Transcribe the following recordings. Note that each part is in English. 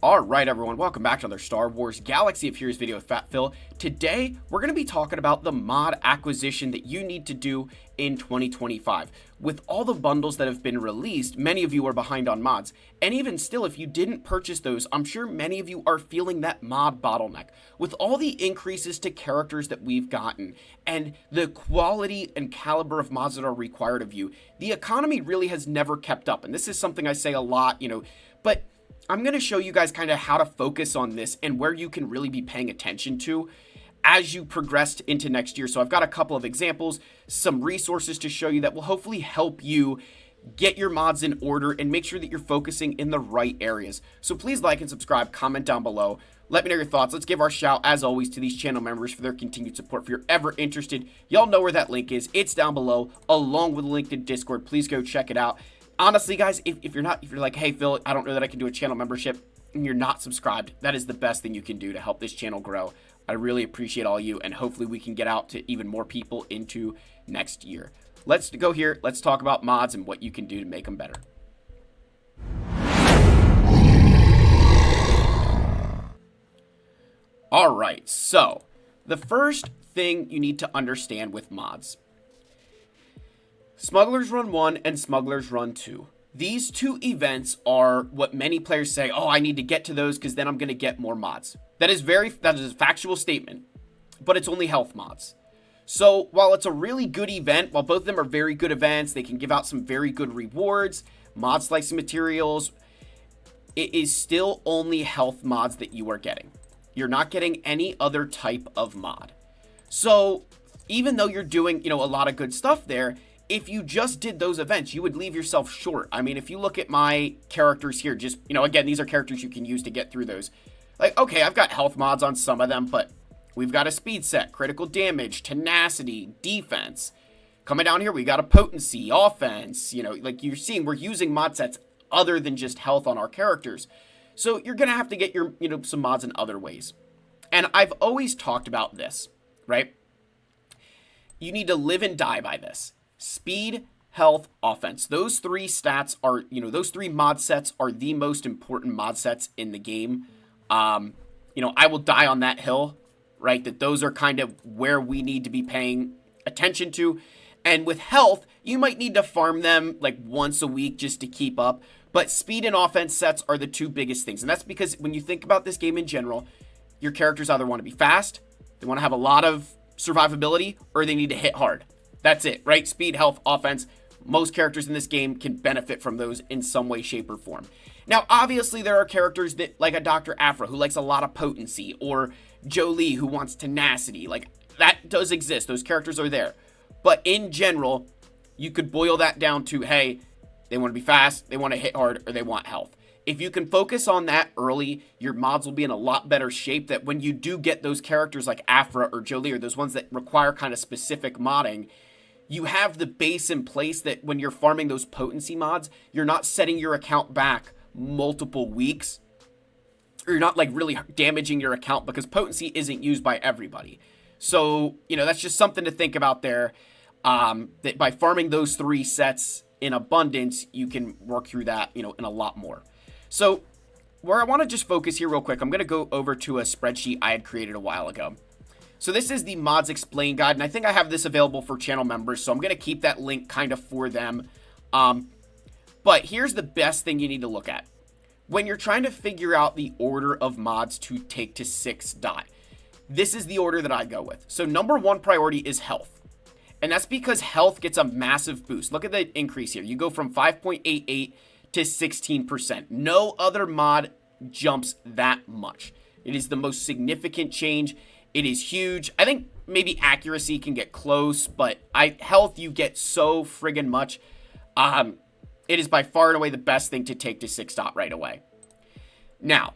Alright everyone, welcome back to another Star Wars Galaxy of Heroes video with Fat Phil. Today, we're going to be talking about the mod acquisition that you need to do in 2025. With all the bundles that have been released, many of you are behind on mods. And even still, if you didn't purchase those, I'm sure many of you are feeling that mod bottleneck. With all the increases to characters that we've gotten, and the quality and caliber of mods that are required of you, the economy really has never kept up. And this is something I say a lot, but I'm going to show you guys kind of how to focus on this and where you can really be paying attention to as you progress into next year. So I've got a couple of examples, some resources to show you that will hopefully help you get your mods in order and make sure that you're focusing in the right areas. So please like and subscribe, comment down below. Let me know your thoughts. Let's give our shout, as always, to these channel members for their continued support. If you're ever interested, y'all know where that link is. It's down below, along with a link to Discord. Please go check it out. Honestly, guys, if you're like, hey, Phil, I don't know that I can do a channel membership, and you're not subscribed, that is the best thing you can do to help this channel grow. I really appreciate all you, and hopefully we can get out to even more people into next year. Let's go here. Let's talk about mods and what you can do to make them better. All right, so the first thing you need to understand with mods: Smugglers Run 1 and Smugglers Run 2. These two events are what many players say, oh, I need to get to those because then I'm going to get more mods. That is a factual statement, but it's only health mods. So while it's a really good event, while both of them are very good events, they can give out some very good rewards, mod slicing materials, it is still only health mods that you are getting. You're not getting any other type of mod. So even though you're doing, a lot of good stuff there, if you just did those events, you would leave yourself short. I mean, if you look at my characters here, just, again, these are characters you can use to get through those. Like, okay, I've got health mods on some of them, but we've got a speed set, critical damage, tenacity, defense. Coming down here, we got a potency, offense. Like you're seeing, we're using mod sets other than just health on our characters. So you're going to have to get your, some mods in other ways. And I've always talked about this, right? You need to live and die by this. Speed, health, offense. Those three stats are, those three mod sets are the most important mod sets in the game. I will die on that hill, right? That those are kind of where we need to be paying attention to. And with health, you might need to farm them like once a week just to keep up. But speed and offense sets are the two biggest things. And that's because when you think about this game in general, your characters either want to be fast, they want to have a lot of survivability, or they need to hit hard. That's it, right? Speed, health, offense. Most characters in this game can benefit from those in some way, shape, or form. Now, obviously, there are characters that, like a Dr. Aphra, who likes a lot of potency, or Jolee, who wants tenacity. Like, that does exist. Those characters are there. But in general, you could boil that down to, hey, they want to be fast, they want to hit hard, or they want health. If you can focus on that early, your mods will be in a lot better shape, that when you do get those characters like Aphra or Jolee, or those ones that require kind of specific modding, you have the base in place that when you're farming those potency mods, you're not setting your account back multiple weeks, or you're not like really damaging your account, because potency isn't used by everybody. So, that's just something to think about there, that by farming those three sets in abundance, you can work through that, in a lot more. So where I want to just focus here real quick, I'm going to go over to a spreadsheet I had created a while ago. So this is the Mods Explained guide, and I think I have this available for channel members, so I'm going to keep that link kind of for them. But here's the best thing you need to look at. When you're trying to figure out the order of mods to take to 6 dot, this is the order that I go with. So number one priority is health. And that's because health gets a massive boost. Look at the increase here. You go from 5.88 to 16%. No other mod jumps that much. It is the most significant change. It is huge. I think maybe accuracy can get close, but health, you get so friggin' much. It is by far and away the best thing to take to 6 dot right away. Now,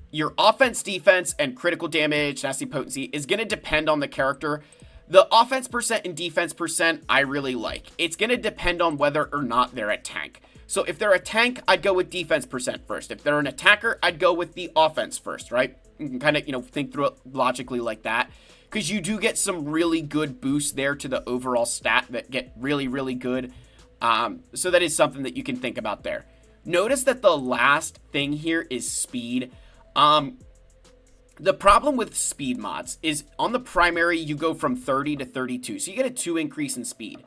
your offense, defense, and critical damage, nasty potency, is going to depend on the character. The offense percent and defense percent I really like. It's going to depend on whether or not they're a tank. So if they're a tank, I'd go with defense percent first. If they're an attacker, I'd go with the offense first, right? You can kind of, think through it logically like that, because you do get some really good boosts there to the overall stat that get really, really good. So that is something that you can think about there. Notice that the last thing here is speed. The problem with speed mods is on the primary, you go from 30 to 32. So you get a 2 increase in speed.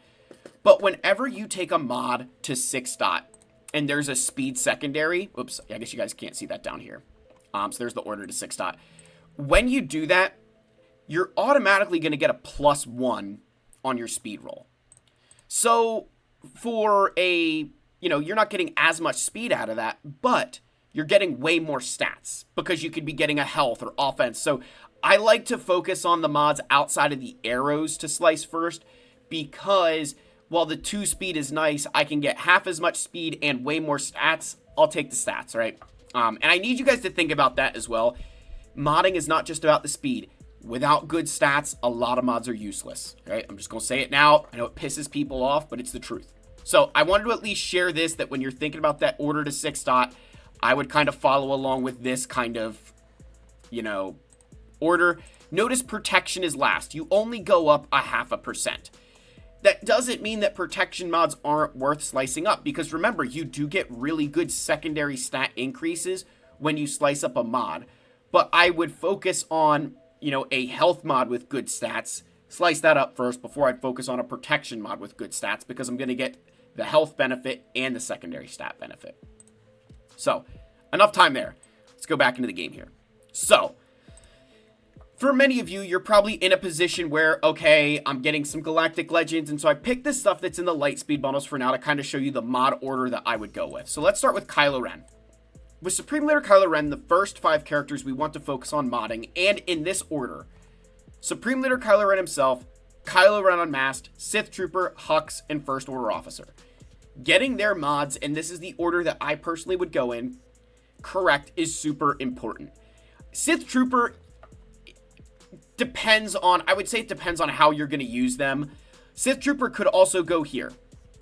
But whenever you take a mod to 6 dot and there's a speed secondary, oops, I guess you guys can't see that down here. So there's the order to 6 dot. When you do that, you're automatically going to get a +1 on your speed roll. So for a, you're not getting as much speed out of that, but you're getting way more stats because you could be getting a health or offense. So I like to focus on the mods outside of the arrows to slice first, because while the 2 speed is nice, I can get half as much speed and way more stats. I'll take the stats, right? And I need you guys to think about that as well. Modding is not just about the speed. Without good stats, a lot of mods are useless, right? I'm just going to say it now. I know it pisses people off, but it's the truth. So I wanted to at least share this, that when you're thinking about that order to 6 dot, I would kind of follow along with this kind of, order. Notice protection is last. You only go up 0.5%. That doesn't mean that protection mods aren't worth slicing up, because remember, you do get really good secondary stat increases when you slice up a mod. But I would focus on, a health mod with good stats. Slice that up first before I'd focus on a protection mod with good stats, because I'm going to get the health benefit and the secondary stat benefit. So, enough time there. Let's go back into the game here. So, for many of you, you're probably in a position where, okay, I'm getting some Galactic Legends, and so I picked this stuff that's in the light speed bundles for now to kind of show you the mod order that I would go with. So let's start with Kylo Ren. With Supreme Leader Kylo Ren, the first 5 characters we want to focus on modding, and in this order: Supreme Leader Kylo Ren himself, Kylo Ren Unmasked, Sith Trooper, Hux, and First Order Officer. Getting their mods, and this is the order that I personally would go in, correct, is super important. Sith Trooper depends on, I would say it depends on how you're going to use them. Sith Trooper could also go here,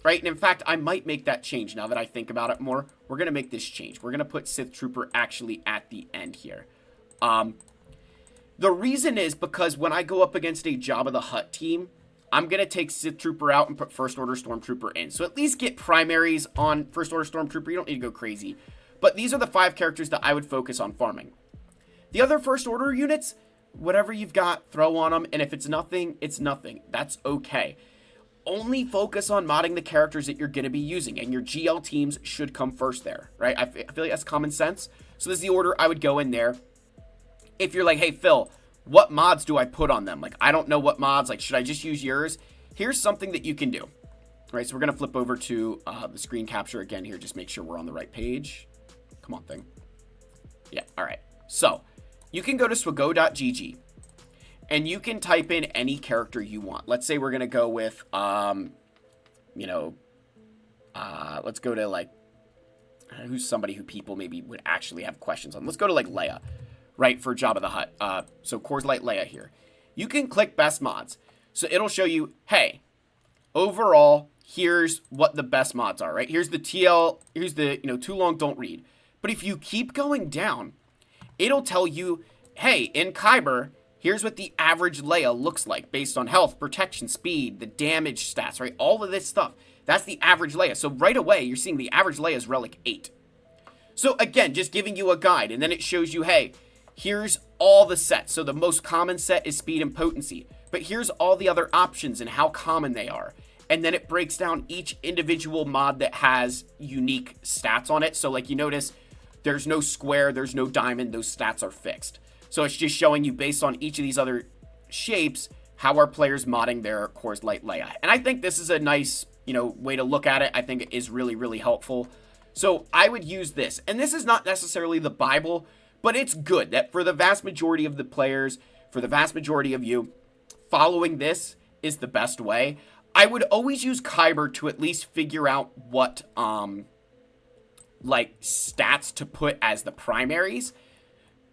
right? And in fact, I might make that change now that I think about it more. We're going to make this change. We're going to put Sith Trooper actually at the end here. The reason is because when I go up against a Jabba the Hutt team, I'm going to take Sith Trooper out and put First Order Stormtrooper in. So at least get primaries on First Order Stormtrooper. You don't need to go crazy. But these are the 5 characters that I would focus on farming. The other First Order units, whatever you've got, throw on them. And if it's nothing, it's nothing. That's okay. Only focus on modding the characters that you're going to be using. And your GL teams should come first there, right? I feel like that's common sense. So this is the order I would go in there. If you're like, hey, Phil, what mods do I put on them? Like, I don't know what mods. Like, should I just use yours? Here's something that you can do. Right, so we're going to flip over to the screen capture again here. Just make sure we're on the right page. Come on, thing. Yeah, all right. So you can go to swago.gg and you can type in any character you want. Let's say we're going to go with, let's go to like, who's somebody who people maybe would actually have questions on. Let's go to like Leia, right, for Jabba the Hutt. So Coors Light Leia here. You can click best mods. So it'll show you, hey, overall, here's what the best mods are, right? Here's the TL, here's the, too long, don't read. But if you keep going down, it'll tell you, hey, in Kyber, here's what the average Leia looks like based on health, protection, speed, the damage stats, right? All of this stuff. That's the average Leia. So right away, you're seeing the average Leia is Relic 8. So again, just giving you a guide. And then it shows you, hey, here's all the sets. So the most common set is speed and potency. But here's all the other options and how common they are. And then it breaks down each individual mod that has unique stats on it. So like you notice, there's no square, there's no diamond, those stats are fixed. So it's just showing you based on each of these other shapes, how are players modding their Coors Light Leia. And I think this is a nice, way to look at it. I think it is really, really helpful. So I would use this. And this is not necessarily the Bible, but it's good that for the vast majority of the players, for the vast majority of you, following this is the best way. I would always use Kyber to at least figure out what, stats to put as the primaries.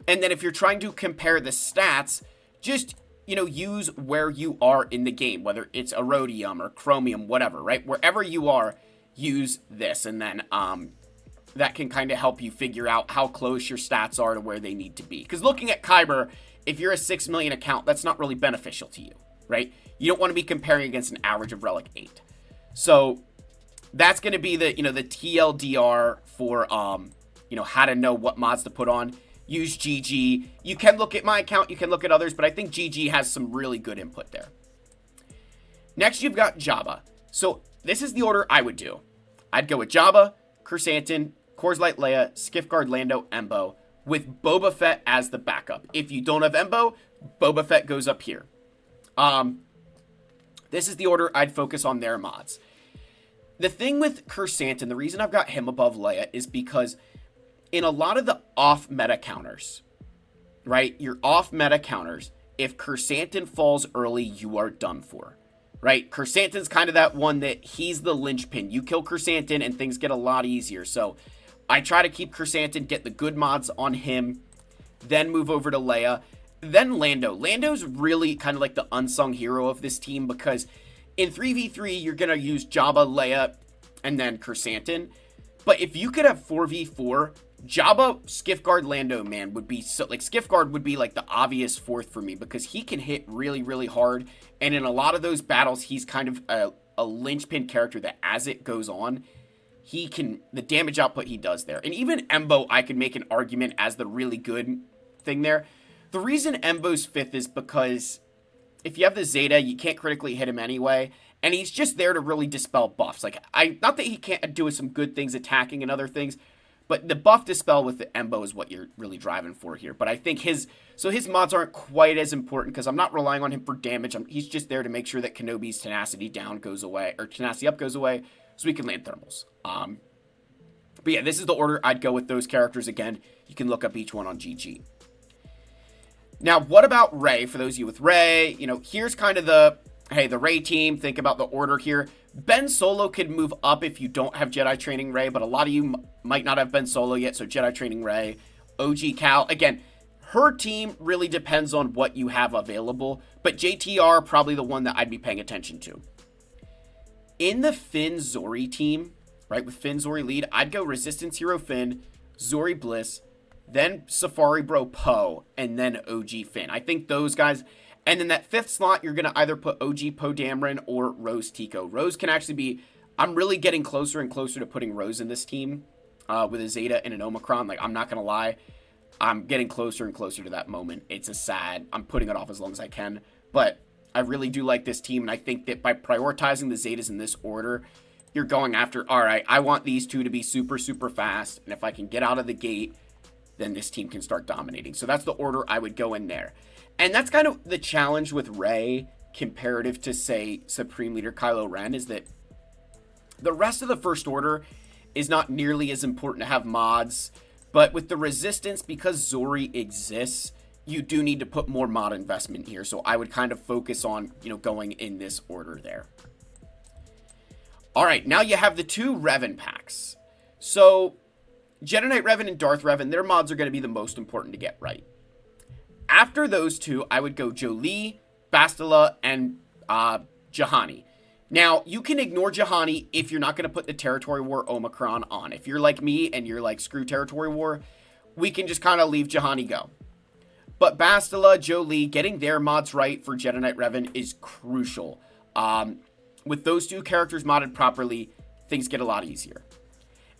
And then if you're trying to compare the stats, just, use where you are in the game, whether it's Erodium or Chromium, whatever, right? Wherever you are, use this. And then, that can kind of help you figure out how close your stats are to where they need to be. Because looking at Kyber, if you're a 6 million account, that's not really beneficial to you, right? You don't want to be comparing against an average of Relic 8. So That's going to be the, the TLDR for, how to know what mods to put on. Use GG. You can look at my account, you can look at others, but I think GG has some really good input there. Next, you've got Jabba. So this is the order I would do. I'd go with Jabba, Krrsantan, Coors Light Leia, Skiffguard Lando, Embo, with Boba Fett as the backup. If you don't have Embo, Boba Fett goes up here. This is the order I'd focus on their mods. The thing with Krrsantan, the reason I've got him above Leia is because in a lot of the off-meta counters, right, your off-meta counters, if Krrsantan falls early, you are done for, right? Krrsantan's kind of that one that he's the linchpin. You kill Krrsantan and things get a lot easier. So I try to keep Krrsantan, get the good mods on him, then move over to Leia, then Lando. Lando's really kind of like the unsung hero of this team because in 3v3, you're going to use Jabba, Leia, and then Krrsantan. But if you could have 4v4, Jabba, Skiffguard, Lando, man, would be so, like, Skiffguard would be like the obvious fourth for me because he can hit really, really hard. And in a lot of those battles, he's kind of a linchpin character that as it goes on, the damage output he does there. And even Embo, I could make an argument as the really good thing there. The reason Embo's fifth is because if you have the Zeta, you can't critically hit him anyway, and he's just there to really dispel buffs. Like, not that he can't do some good things attacking and other things, but the buff dispel with the Embo is what you're really driving for here. But I think his mods aren't quite as important because I'm not relying on him for damage. He's just there to make sure that Kenobi's tenacity down goes away, or tenacity up goes away, so we can land thermals. But yeah, this is the order I'd go with those characters. Again, you can look up each one on GG. Now, what about Rey? For those of you with Rey, here's kind of the Rey team. Think about the order here. Ben Solo could move up if you don't have Jedi Training Rey, but a lot of you might not have Ben Solo yet, so Jedi Training Rey. OG Cal, again, her team really depends on what you have available, but JTR probably the one that I'd be paying attention to. In the Finn Zori team, right, with Finn Zori lead, I'd go Resistance Hero Finn, Zori Bliss, then Safari Bro Poe, and then OG Finn. I think those guys. And in that fifth slot, you're going to either put OG Poe Dameron or Rose Tico. Rose can actually be. I'm really getting closer and closer to putting Rose in this team with a Zeta and an Omicron. Like, I'm not going to lie. I'm getting closer and closer to that moment. It's a sad. I'm putting it off as long as I can. But I really do like this team. And I think that by prioritizing the Zetas in this order, you're going after, all right, I want these two to be super, super fast. And if I can get out of the gate, then this team can start dominating. So that's the order I would go in there. And that's kind of the challenge with Rey comparative to, say, Supreme Leader Kylo Ren, is that the rest of the First Order is not nearly as important to have mods. But with the Resistance, because Zori exists, you do need to put more mod investment here. So I would kind of focus on, going in this order there. All right, now you have the two Revan packs. So Jedi Knight Revan and Darth Revan, their mods are going to be the most important to get right. After those two, I would go Jolee, Bastila, and Juhani. Now, you can ignore Juhani if you're not going to put the Territory War Omicron on. If you're like me and you're like, screw Territory War, we can just kind of leave Juhani go. But Bastila, Jolee, getting their mods right for Jedi Knight Revan is crucial. With those two characters modded properly, things get a lot easier.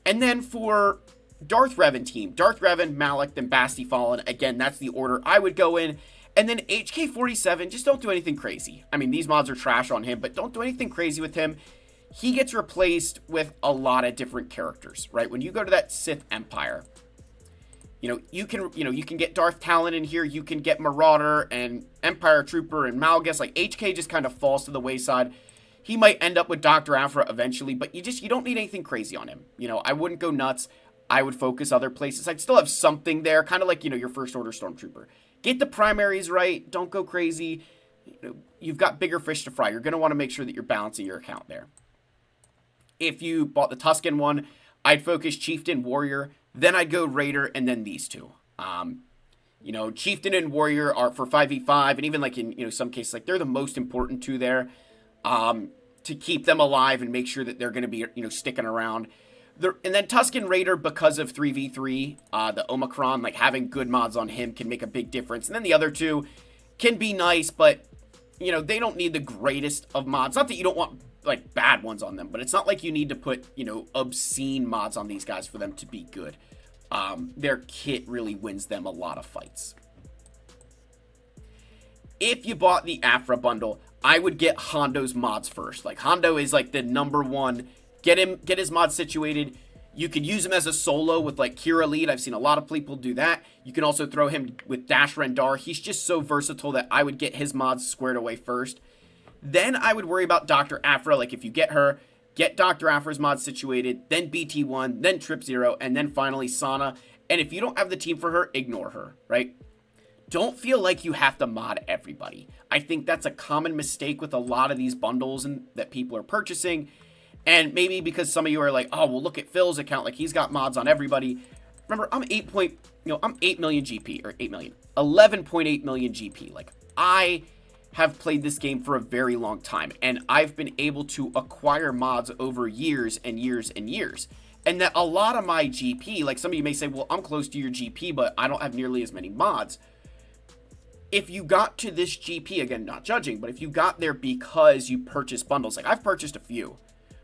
And then for Darth Revan team, Darth Revan, Malak, then Basti Fallen. Again, that's the order I would go in. And then HK47, just don't do anything crazy. I mean, these mods are trash on him, but don't do anything crazy with him. He gets replaced with a lot of different characters, right? When you go to that Sith Empire, you can get Darth Talon in here. You can get Marauder and Empire Trooper and Malgus. Like, HK just kind of falls to the wayside. He might end up with Dr. Aphra eventually, but you don't need anything crazy on him. I wouldn't go nuts. I would focus other places. I'd still have something there, kind of like, your First Order Stormtrooper. Get the primaries right. Don't go crazy. You've got bigger fish to fry. You're going to want to make sure that you're balancing your account there. If you bought the Tusken one, I'd focus Chieftain, Warrior. Then I'd go Raider, and then these two. Chieftain and Warrior are for 5v5, and even like in, some cases, like they're the most important two there. To keep them alive and make sure that they're going to be, sticking around. And then Tusken Raider, because of 3v3, the Omicron, like having good mods on him can make a big difference. And then the other two can be nice, but, they don't need the greatest of mods. Not that you don't want like bad ones on them, but it's not like you need to put, obscene mods on these guys for them to be good. Their kit really wins them a lot of fights. If you bought the Aphra bundle, I would get Hondo's mods first. Like, Hondo is like the number one. Get his mods situated. You could use him as a solo with like Kira lead. I've seen a lot of people do that. You can also throw him with Dash Rendar. He's just so versatile that I would get his mods squared away first. Then I would worry about Dr. Aphra. Like, if you get her, get Dr. Aphra's mods situated, then BT1, then Trip Zero, and then finally Sana. And if you don't have the team for her, ignore her, right? Don't feel like you have to mod everybody. I think that's a common mistake with a lot of these bundles that people are purchasing. And maybe because some of you are like, oh, well, look at Phil's account. Like, he's got mods on everybody. Remember, I'm 8 million GP, or 8 million, 11.8 million GP. Like, I have played this game for a very long time, and I've been able to acquire mods over years and years and years. And that a lot of my GP, like some of you may say, well, I'm close to your GP, but I don't have nearly as many mods. If you got to this GP, again, not judging, but if you got there because you purchased bundles, like I've purchased a few,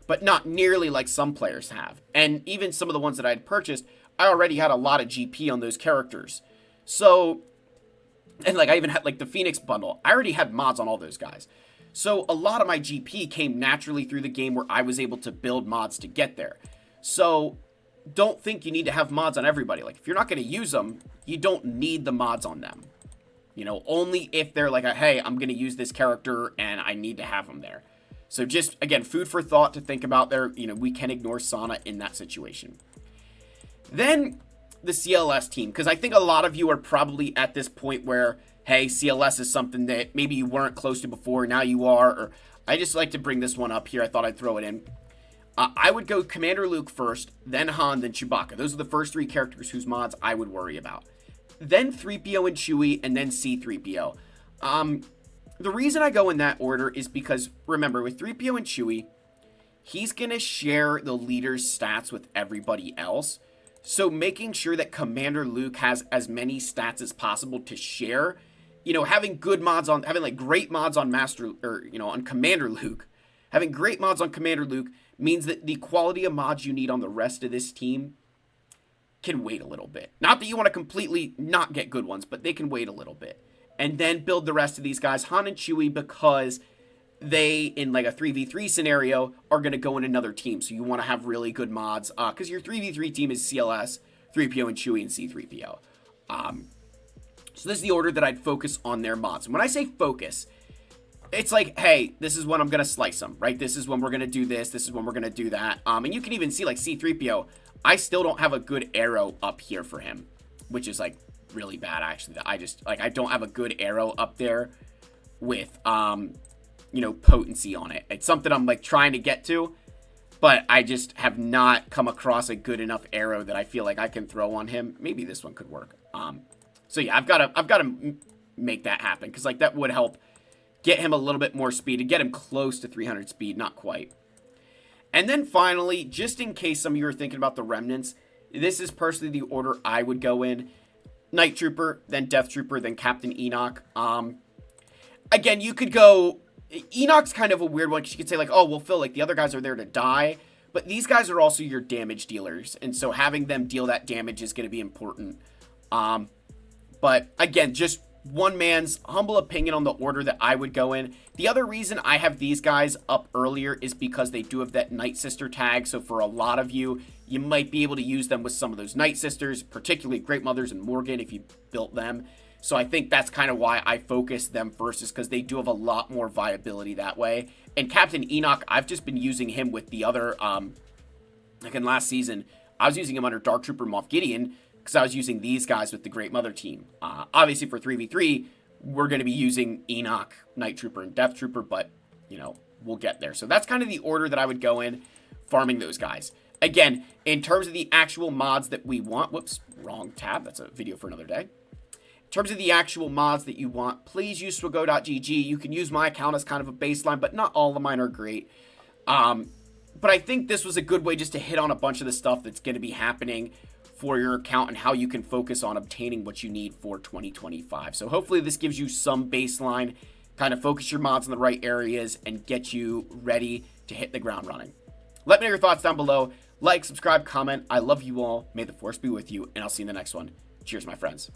but not nearly like some players have. And even some of the ones that I had purchased, I already had a lot of GP on those characters. So, and like I even had like the Phoenix bundle, I already had mods on all those guys. So a lot of my GP came naturally through the game where I was able to build mods to get there. So don't think you need to have mods on everybody. Like, if you're not going to use them, you don't need the mods on them. Only if they're like, hey, I'm going to use this character and I need to have them there. So just, again, food for thought to think about there. We can ignore Sana in that situation. Then the CLS team, because I think a lot of you are probably at this point where, hey, CLS is something that maybe you weren't close to before, now you are, or I just like to bring this one up here. I thought I'd throw it in. I would go Commander Luke first, then Han, then Chewbacca. Those are the first three characters whose mods I would worry about. Then 3PO and Chewie, and then C-3PO. The reason I go in that order is because, remember, with 3PO and Chewie, he's going to share the leader's stats with everybody else. So making sure that Commander Luke has as many stats as possible to share, having good mods on, having like great mods on on Commander Luke, having great mods on Commander Luke means that the quality of mods you need on the rest of this team can wait a little bit. Not that you want to completely not get good ones, but they can wait a little bit. And then build the rest of these guys, Han and Chewie, because they, in like a 3v3 scenario, are going to go in another team. So you want to have really good mods, because your 3v3 team is CLS, 3PO, and Chewie, and C-3PO. So this is the order that I'd focus on their mods. And when I say focus, it's like, hey, this is when I'm going to slice them, right? This is when we're going to do this. This is when we're going to do that. And you can even see, like, C-3PO, I still don't have a good arrow up here for him, which is, like, really bad, actually. I don't have a good arrow up there with, potency on it. It's something I'm, like, trying to get to, but I just have not come across a good enough arrow that I feel like I can throw on him. Maybe this one could work. So, yeah, I've got to make that happen, because, like, that would help get him a little bit more speed, to get him close to 300 speed, not quite. And then finally, just in case some of you are thinking about the remnants, this is personally the order I would go in. Night Trooper, then Death Trooper, then Captain Enoch. Again, you could go... Enoch's kind of a weird one, because you could say, like, oh, well, Phil, like, the other guys are there to die. But these guys are also your damage dealers, and so having them deal that damage is going to be important. But, again, just one man's humble opinion on the order that I would go in. The other reason I have these guys up earlier is because they do have that Night Sister tag. So for a lot of you, you might be able to use them with some of those Night Sisters, particularly Great Mothers and Morgan if you built them. So I think that's kind of why I focus them first, is because they do have a lot more viability that way. And Captain Enoch, I've just been using him with the other, like in last season, I was using him under Dark Trooper Moff Gideon, because I was using these guys with the Great Mother team. Obviously, for 3v3, we're going to be using Enoch, Night Trooper, and Death Trooper, but, we'll get there. So that's kind of the order that I would go in, farming those guys. Again, in terms of the actual mods that we want, whoops, wrong tab, that's a video for another day. In terms of the actual mods that you want, please use Swago.gg. You can use my account as kind of a baseline, but not all of mine are great. But I think this was a good way just to hit on a bunch of the stuff that's going to be happening for your account and how you can focus on obtaining what you need for 2025. So hopefully this gives you some baseline kind of focus your mods in the right areas and get you ready to hit the ground running. Let me know your thoughts down below. Like, subscribe, comment. I love you all. May the force be with you, and I'll see you in the next one. Cheers, my friends.